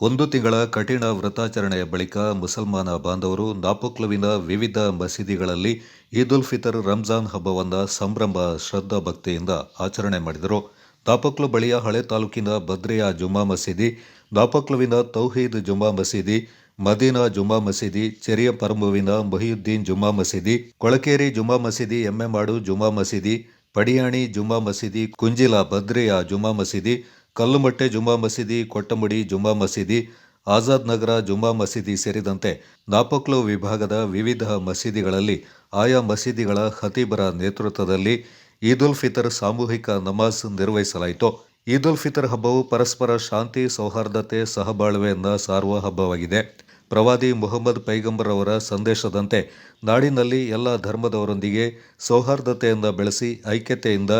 ಒಂದು ತಿಂಗಳ ಕಠಿಣ ವ್ರತಾಚರಣೆಯ ಬಳಿಕ ಮುಸಲ್ಮಾನ ಬಾಂಧವರು ನಾಪೊಕ್ಲುವಿನ ವಿವಿಧ ಮಸೀದಿಗಳಲ್ಲಿ ಈದ್ ಉಲ್ ಫಿತರ್ ರಂಜಾನ್ ಹಬ್ಬವನ್ನು ಸಂಭ್ರಮ ಶ್ರದ್ಧಾ ಭಕ್ತಿಯಿಂದ ಆಚರಣೆ ಮಾಡಿದರು. ನಾಪೊಕ್ಲು ಬಳಿಯ ಹಳೆ ತಾಲೂಕಿನ ಬದ್ರಿಯಾ ಜುಮಾ ಮಸೀದಿ, ನಾಪೊಕ್ಲುವಿನ ತೌಹೀದ್ ಜುಮಾ ಮಸೀದಿ, ಮದೀನಾ ಜುಮಾ ಮಸೀದಿ, ಚೆರಿಯ ಪರಮುವಿನ ಮೊಹಿಯುದ್ದೀನ್ ಜುಮಾ ಮಸೀದಿ, ಕೊಳಕೇರಿ ಜುಮಾ ಮಸೀದಿ, ಎಮ್ಮೆಮಾಡು ಜುಮಾ ಮಸೀದಿ, ಪಡಿಯಾಣಿ ಜುಮಾ ಮಸೀದಿ, ಕುಂಜಿಲ ಬದ್ರಿಯಾ ಜುಮಾ ಮಸೀದಿ, ಕಲ್ಲುಮಟ್ಟೆ ಜುಮಾ ಮಸೀದಿ, ಕೊಟ್ಟಮುಡಿ ಜುಮಾ ಮಸೀದಿ, ಆಜಾದ್ ನಗರ ಜುಮಾ ಮಸೀದಿ ಸೇರಿದಂತೆ ನಾಪೊಕ್ಲು ವಿಭಾಗದ ವಿವಿಧ ಮಸೀದಿಗಳಲ್ಲಿ ಆಯಾ ಮಸೀದಿಗಳ ಖತೀಬರ ನೇತೃತ್ವದಲ್ಲಿ ಈದ್ ಉಲ್ ಫಿತರ್ ಸಾಮೂಹಿಕ ನಮಾಜ್ ನಿರ್ವಹಿಸಲಾಯಿತು. ಈದ್ ಉಲ್ ಫಿತರ್ ಹಬ್ಬವು ಪರಸ್ಪರ ಶಾಂತಿ, ಸೌಹಾರ್ದತೆ, ಸಹಬಾಳ್ವೆಯನ್ನ ಸಾರುವ ಹಬ್ಬವಾಗಿದೆ. ಪ್ರವಾದಿ ಮುಹಮ್ಮದ್ ಪೈಗಂಬರ್ ಅವರ ಸಂದೇಶದಂತೆ ನಾಡಿನಲ್ಲಿ ಎಲ್ಲ ಧರ್ಮದವರೊಂದಿಗೆ ಸೌಹಾರ್ದತೆಯಿಂದ ಬೆಳೆಸಿ ಐಕ್ಯತೆಯಿಂದ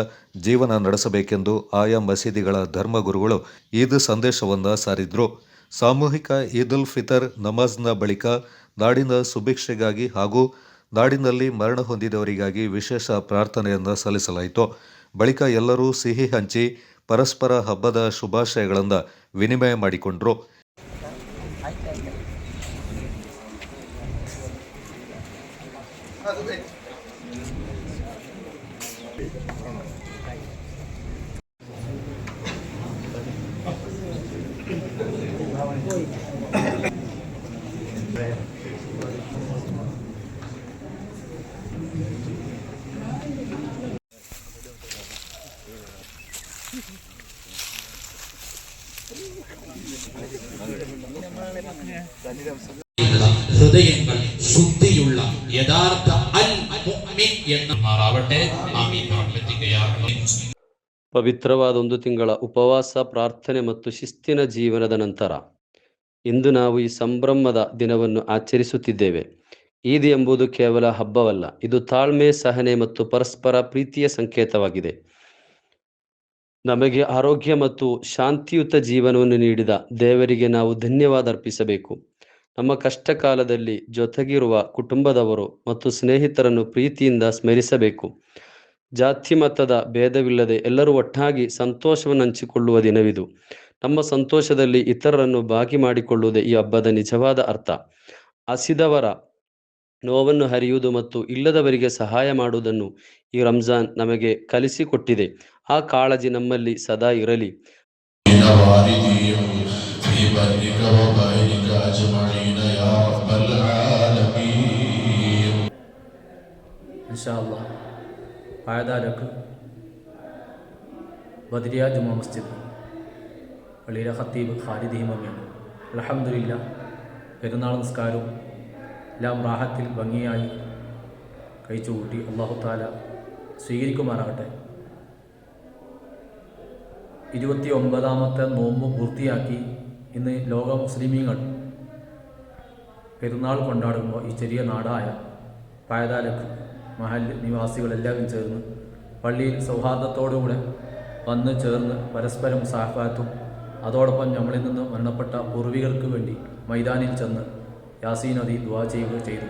ಜೀವನ ನಡೆಸಬೇಕೆಂದು ಆಯಾ ಮಸೀದಿಗಳ ಧರ್ಮಗುರುಗಳು ಈದ್ ಸಂದೇಶವನ್ನು ಸಾರಿದ್ರು. ಸಾಮೂಹಿಕ ಈದ್ ಉಲ್ ಫಿತರ್ ನಮಾಜ್ನ ಬಳಿಕ ನಾಡಿನ ಸುಭಿಕ್ಷೆಗಾಗಿ ಹಾಗೂ ನಾಡಿನಲ್ಲಿ ಮರಣ ಹೊಂದಿದವರಿಗಾಗಿ ವಿಶೇಷ ಪ್ರಾರ್ಥನೆಯನ್ನು ಸಲ್ಲಿಸಲಾಯಿತು. ಬಳಿಕ ಎಲ್ಲರೂ ಸಿಹಿ ಹಂಚಿ ಪರಸ್ಪರ ಹಬ್ಬದ ಶುಭಾಶಯಗಳನ್ನು ವಿನಿಮಯ ಮಾಡಿಕೊಂಡ್ರು. ഹൃദയങ്ങൾ ശുദ്ധിയുള്ള യഥാർത്ഥ അൽ മുഅ്മിൻ എന്ന് മാറാവട്ടെ. ആമീൻ റഹ്മതിക യാ റഹ്മാൻ. ಪವಿತ್ರವಾದ ಒಂದು ತಿಂಗಳ ಉಪವಾಸ, ಪ್ರಾರ್ಥನೆ ಮತ್ತು ಶಿಸ್ತಿನ ಜೀವನದ ನಂತರ ಇಂದು ನಾವು ಈ ಸಂಭ್ರಮದ ದಿನವನ್ನು ಆಚರಿಸುತ್ತಿದ್ದೇವೆ. ಈದ್ ಎಂಬುದು ಕೇವಲ ಹಬ್ಬವಲ್ಲ, ಇದು ತಾಳ್ಮೆ, ಸಹನೆ ಮತ್ತು ಪರಸ್ಪರ ಪ್ರೀತಿಯ ಸಂಕೇತವಾಗಿದೆ. ನಮಗೆ ಆರೋಗ್ಯ ಮತ್ತು ಶಾಂತಿಯುತ ಜೀವನವನ್ನು ನೀಡಿದ ದೇವರಿಗೆ ನಾವು ಧನ್ಯವಾದ ಅರ್ಪಿಸಬೇಕು. ನಮ್ಮ ಕಷ್ಟ ಕಾಲದಲ್ಲಿ ಜೊತೆಗಿರುವ ಕುಟುಂಬದವರು ಮತ್ತು ಸ್ನೇಹಿತರನ್ನು ಪ್ರೀತಿಯಿಂದ ಸ್ಮರಿಸಬೇಕು. ಜಾತಿ ಮತದ ಭೇದವಿಲ್ಲದೆ ಎಲ್ಲರೂ ಒಟ್ಟಾಗಿ ಸಂತೋಷವನ್ನು ಹಂಚಿಕೊಳ್ಳುವ ದಿನವಿದು. ನಮ್ಮ ಸಂತೋಷದಲ್ಲಿ ಇತರರನ್ನು ಭಾಗಿ ಮಾಡಿಕೊಳ್ಳುವುದೇ ಈ ಹಬ್ಬದ ನಿಜವಾದ ಅರ್ಥ. ಹಸಿದವರ ನೋವನ್ನು ಹರಿಯುವುದು ಮತ್ತು ಇಲ್ಲದವರಿಗೆ ಸಹಾಯ ಮಾಡುವುದನ್ನು ಈ ರಂಜಾನ್ ನಮಗೆ ಕಲಿಸಿಕೊಟ್ಟಿದೆ. ಆ ಕಾಳಜಿ ನಮ್ಮಲ್ಲಿ ಸದಾ ಇರಲಿ. ഇൻഷാ-അല്ലാഹ് പായദാരക്ക് ബദ്രിയ ജുമാ മസ്ജിദ് പള്ളിയിലെ ഖത്തീബ് ഖാലിദ് ഇമാമിയാണ്. അൽഹംദുലില്ലാഹ് പെരുന്നാൾ നിസ്കാരവും എല്ലാം റാഹത്തിൽ ഭംഗിയായി കഴിച്ചുകൂട്ടി അല്ലാഹു തആല സ്വീകരിക്കുമാറാകട്ടെ. 29ാമത്തെ നോമ്പ് പൂർത്തിയാക്കി ഇന്ന് ലോക മുസ്ലിമീങ്ങൾ പെരുന്നാൾ കൊണ്ടാടുമ്പോൾ ഈ ചെറിയ നാടായ പായദാരക്ക് മഹൽ നിവാസികളെല്ലാവരും ചേർന്ന് പള്ളിയിൽ സൗഹാർദ്ദത്തോടുകൂടെ വന്ന് ചേർന്ന് പരസ്പരം സഹഫാത്തും അതോടൊപ്പം നമ്മളിൽ നിന്ന് മരണപ്പെട്ട പൂർവികർക്ക് വേണ്ടി മൈതാനിൽ ചെന്ന് യാസീൻ ഓതി ദുആ ചെയ്യുകയും ചെയ്തു.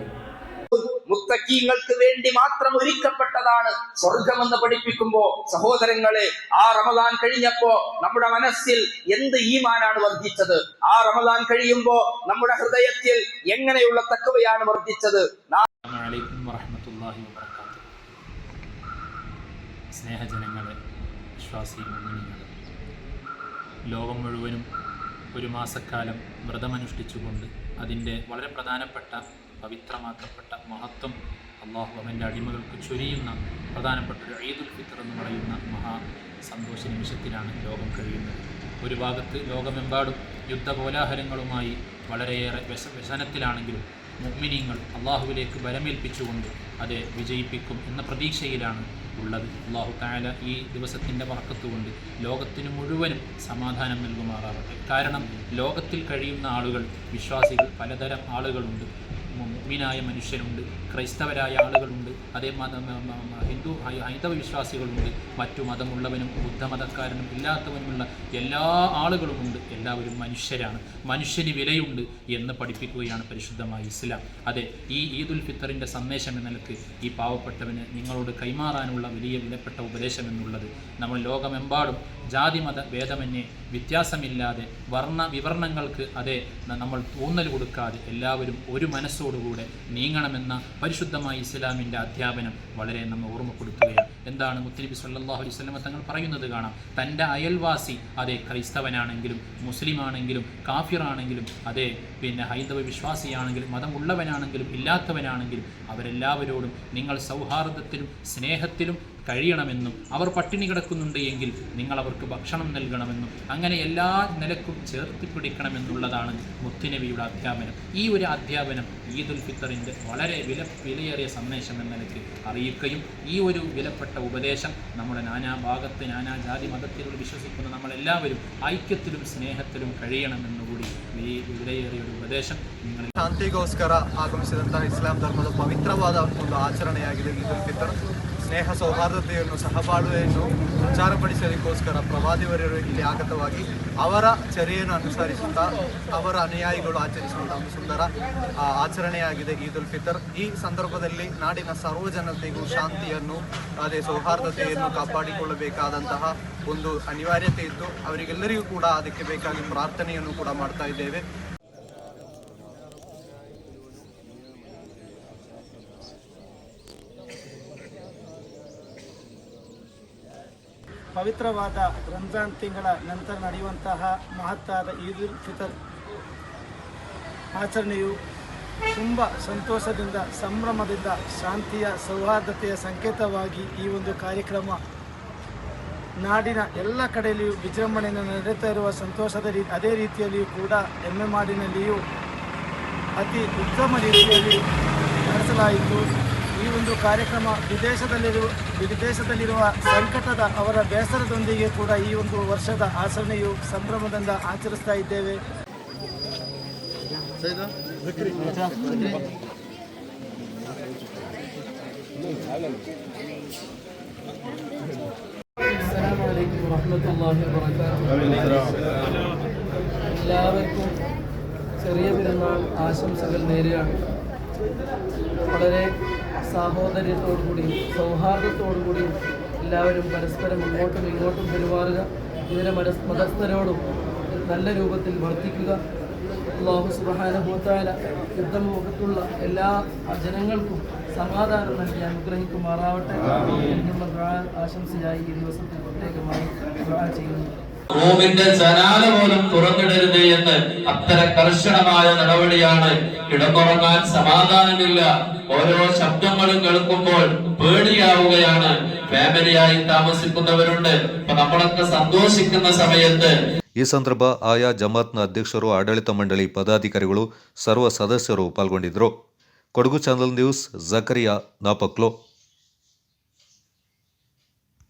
മുത്തഖീങ്ങൾക്ക് വേണ്ടി മാത്രം ഒരുക്കപ്പെട്ടതാണ് സ്വർഗമെന്ന് പഠിപ്പിക്കുമ്പോൾ സഹോദരങ്ങളെ, ആ റമദാൻ കഴിഞ്ഞപ്പോ നമ്മുടെ മനസ്സിൽ എന്ത് ഈമാനാണ് വർദ്ധിച്ചത്? ആ റമദാൻ കഴിയുമ്പോ നമ്മുടെ ഹൃദയത്തിൽ എങ്ങനെയുള്ള തഖ്വയാണ് വർദ്ധിച്ചത്? സ്നേഹജനങ്ങളെ, വിശ്വാസി മുഅ്മിനീങ്ങളെ, ലോകം മുഴുവനും ഒരു മാസക്കാലം വ്രതമനുഷ്ഠിച്ചുകൊണ്ട് അതിൻ്റെ വളരെ പ്രധാനപ്പെട്ട പവിത്രമാക്കപ്പെട്ട മഹത്വം അള്ളാഹു അവൻ്റെ അടിമകൾക്ക് ചൊരിയുന്ന പ്രധാനപ്പെട്ട ഒരു ഈദ് ഉൽ ഫിത്തർ എന്ന് പറയുന്ന മഹാ സന്തോഷ നിമിഷത്തിലാണ് ലോകം കഴിയുന്നത്. ഒരു ഭാഗത്ത് ലോകമെമ്പാടും യുദ്ധകോലാഹലങ്ങളുമായി വളരെയേറെ വ്യസനത്തിലാണെങ്കിലും മുഅ്മിനീങ്ങൾ അള്ളാഹുവിലേക്ക് ബലമേൽപ്പിച്ചുകൊണ്ട് അത് വിജയിപ്പിക്കും എന്ന പ്രതീക്ഷയിലാണ് ഉള്ളത്. അള്ളാഹു തആല ഈ ദിവസത്തിൻ്റെ ബറക്കത്തുകൊണ്ട് ലോകത്തിന് മുഴുവനും സമാധാനം നൽകുമാറാവട്ടെ. കാരണം ലോകത്തിൽ കഴിയുന്ന ആളുകൾ, വിശ്വാസികൾ പലതരം ആളുകളുണ്ട്. മുഅ്മിനായ മനുഷ്യരുണ്ട്, ക്രൈസ്തവരായ ആളുകളുണ്ട്, അതേ ഹൈന്ദവ വിശ്വാസികളുണ്ട്, മറ്റു മതമുള്ളവനും ബുദ്ധമതക്കാരനും ഇല്ലാത്തവനുമുള്ള എല്ലാ ആളുകളുമുണ്ട്. എല്ലാവരും മനുഷ്യരാണ്, മനുഷ്യന് വിലയുണ്ട് എന്ന് പഠിപ്പിക്കുകയാണ് പരിശുദ്ധമായ ഇസ്ലാം. അതെ, ഈ ഈദുൽ ഫിത്തറിൻ്റെ സന്ദേശം എന്ന നിലക്ക് ഈ പാവപ്പെട്ടവന് നിങ്ങളോട് കൈമാറാനുള്ള വലിയ വിലപ്പെട്ട ഉപദേശം എന്നുള്ളത്, നമ്മൾ ലോകമെമ്പാടും ജാതിമത ഭേദമന്യേ വ്യത്യാസമില്ലാതെ വിവർണങ്ങൾക്ക് അതേ നമ്മൾ ഊന്നൽ കൊടുക്കാതെ എല്ലാവരും ഒരു മനസ്സോടുകൂടെ നീങ്ങണമെന്ന പരിശുദ്ധമായ ഇസ്ലാമിൻ്റെ അധ്യാപനം വളരെ നമ്മെ ഓർമ്മപ്പെടുത്തുകയാണ്. എന്താണ് മുത്തനബി സല്ലല്ലാഹു അലൈഹി വസല്ലം തങ്ങൾ പറയുന്നത് കാണാം. തൻ്റെ അയൽവാസി അതേ ക്രൈസ്തവനാണെങ്കിലും മുസ്ലിമാണെങ്കിലും കാഫിറാണെങ്കിലും അതേ ഹൈന്ദവ വിശ്വാസിയാണെങ്കിലും മതമുള്ളവനാണെങ്കിലും ഇല്ലാത്തവനാണെങ്കിലും അവരെല്ലാവരോടും നിങ്ങൾ സൗഹാർദ്ദത്തിലും സ്നേഹത്തിലും കഴിയണമെന്നും അവർ പട്ടിണി കിടക്കുന്നുണ്ട് എങ്കിൽ നിങ്ങൾ അവർക്ക് ഭക്ഷണം നൽകണമെന്നും അങ്ങനെ എല്ലാ നിലക്കും ചേർത്ത് പിടിക്കണമെന്നുള്ളതാണ് മുത്തുനബിയുടെ അധ്യാപനം. ഈ ഒരു അധ്യാപനം ഈദുൽ ഫിത്തറിൻ്റെ വളരെ വിലയേറിയ സന്ദേശം എന്ന നിലയ്ക്ക് അറിയിക്കുകയും ഈ ഒരു വിലപ്പെട്ട ഉപദേശം നമ്മുടെ നാനാഭാഗത്ത് നാനാജാതി മതത്തിലുള്ള വിശ്വസിക്കുന്ന നമ്മളെല്ലാവരും ഐക്യത്തിലും സ്ನೇಹത്തിലും കഴിയണമെന്നുകൂടി ವಿಲೆಯೇರಿಯ ಉಪದೇಶ ಶಾಂತಿಗೋಸ್ಕರ ಆಗಮಿಸಿದಂತಹ ಇಸ್ಲಾಂ ಧರ್ಮದ ಪವಿತ್ರವಾದ ಒಂದು ಆಚರಣೆಯಾಗಿದೆ ಈದುಲ್ ಫಿತರ್. ಸ್ನೇಹ ಸೌಹಾರ್ದತೆಯನ್ನು ಸಹಬಾಳ್ವೆಯನ್ನು ಪ್ರಚಾರಪಡಿಸೋದಕ್ಕೋಸ್ಕರ ಪ್ರವಾದಿವರರು ಇಲ್ಲಿ ಆಗತವಾಗಿ ಅವರ ಚರ್ಯೆಯನ್ನು ಅನುಸರಿಸುತ್ತಾ ಅವರ ಅನುಯಾಯಿಗಳು ಆಚರಿಸುವಂತಹ ಒಂದು ಸುಂದರ ಆಚರಣೆಯಾಗಿದೆ ಈದುಲ್ ಫಿತರ್. ಈ ಸಂದರ್ಭದಲ್ಲಿ ನಾಡಿನ ಸರ್ವ ಜನತೆಗೂ ಶಾಂತಿಯನ್ನು ಅದೇ ಸೌಹಾರ್ದತೆಯನ್ನು ಕಾಪಾಡಿಕೊಳ್ಳಬೇಕಾದಂತಹ ಒಂದು ಅನಿವಾರ್ಯತೆ ಇದ್ದು ಅವರಿಗೆಲ್ಲರಿಗೂ ಕೂಡ ಅದಕ್ಕೆ ಬೇಕಾಗಿ ಪ್ರಾರ್ಥನೆಯನ್ನು ಕೂಡ ಮಾಡ್ತಾ ಇದ್ದೇವೆ. ಪವಿತ್ರವಾದ ರಂಜಾನ್ ತಿಂಗಳ ನಂತರ ನಡೆಯುವಂತಹ ಮಹತ್ತಾದ ಈದುಲ್ ಫಿತರ್ ಆಚರಣೆಯು ತುಂಬ ಸಂತೋಷದಿಂದ ಸಂಭ್ರಮದಿಂದ ಶಾಂತಿಯ ಸೌಹಾರ್ದತೆಯ ಸಂಕೇತವಾಗಿ ಈ ಒಂದು ಕಾರ್ಯಕ್ರಮ ನಾಡಿನ ಎಲ್ಲ ಕಡೆಯಲ್ಲಿಯೂ ವಿಜೃಂಭಣೆಯಿಂದ ನಡೆಯುತ್ತಾ ಇರುವ ಸಂತೋಷದ ಅದೇ ರೀತಿಯಲ್ಲಿಯೂ ಕೂಡ ಎಮ್ಮೆಮಾಡಿನಲ್ಲಿಯೂ ಅತಿ ಉತ್ತಮ ರೀತಿಯಲ್ಲಿ ನಡೆಸಲಾಯಿತು. ಈ ಒಂದು ಕಾರ್ಯಕ್ರಮ ವಿದೇಶದಲ್ಲಿರುವ ಸಂಕಟದ ಅವರ ಬೇಸರದೊಂದಿಗೆ ಕೂಡ ಈ ಒಂದು ವರ್ಷದ ಆಚರಣೆಯು ಸಂಭ್ರಮದಿಂದ ಆಚರಿಸ್ತಾ ಇದ್ದೇವೆ. അസ്സലാമു അലൈക്കും വറഹ്മത്തുള്ളാഹി വബറകാതുഹു. എല്ലാവർക്കും ചെറിയ പെരുന്നാൾ ആശംസകൾ നേരെയാണ്. വളരെ സാഹോദര്യത്തോടുകൂടിയും സൗഹാർദ്ദത്തോടുകൂടിയും എല്ലാവരും പരസ്പരം ഇങ്ങോട്ടും പെരുമാറുക, ഇവരെ മതസ്ഥരോടും നല്ല രൂപത്തിൽ വർത്തിക്കുക. അല്ലാഹു സുബ്ഹാനഹു വ തആല യുദ്ധമുഖത്തുള്ള എല്ലാ ജനങ്ങൾക്കും സമാധാനം നൽകി അനുഗ്രഹിക്കുമാറാവട്ടെ എന്നുള്ള ആശംസയായി ഈ ദിവസത്തിൽ പ്രത്യേകമായി ദുആ ചെയ്യുന്നു. റൂമിന്റെ ജനാല പോലും തുറന്നിടരുത് എന്ന് അത്തരം കർശനമായ നടപടിയാണ്. കിടന്നുറങ്ങാൻ സമാധാനമില്ല, ഓരോ ശബ്ദങ്ങളും കേൾക്കുമ്പോൾ പേടിയാവുകയാണ്. ഫാമിലിയായി താമസിക്കുന്നവരുണ്ട്. അപ്പൊ നമ്മളൊക്കെ സന്തോഷിക്കുന്ന സമയത്ത് ಈ ಸಂದರ್ಭ ಆಯಾ ಜಮಾತ್ನ ಅಧ್ಯಕ್ಷರು, ಆಡಳಿತ ಮಂಡಳಿ ಪದಾಧಿಕಾರಿಗಳು, ಸರ್ವ ಸದಸ್ಯರು ಪಾಲ್ಗೊಂಡಿದ್ದರು. Kodagu channel news, Zakariya ನಾಪಕ್ಲೋ.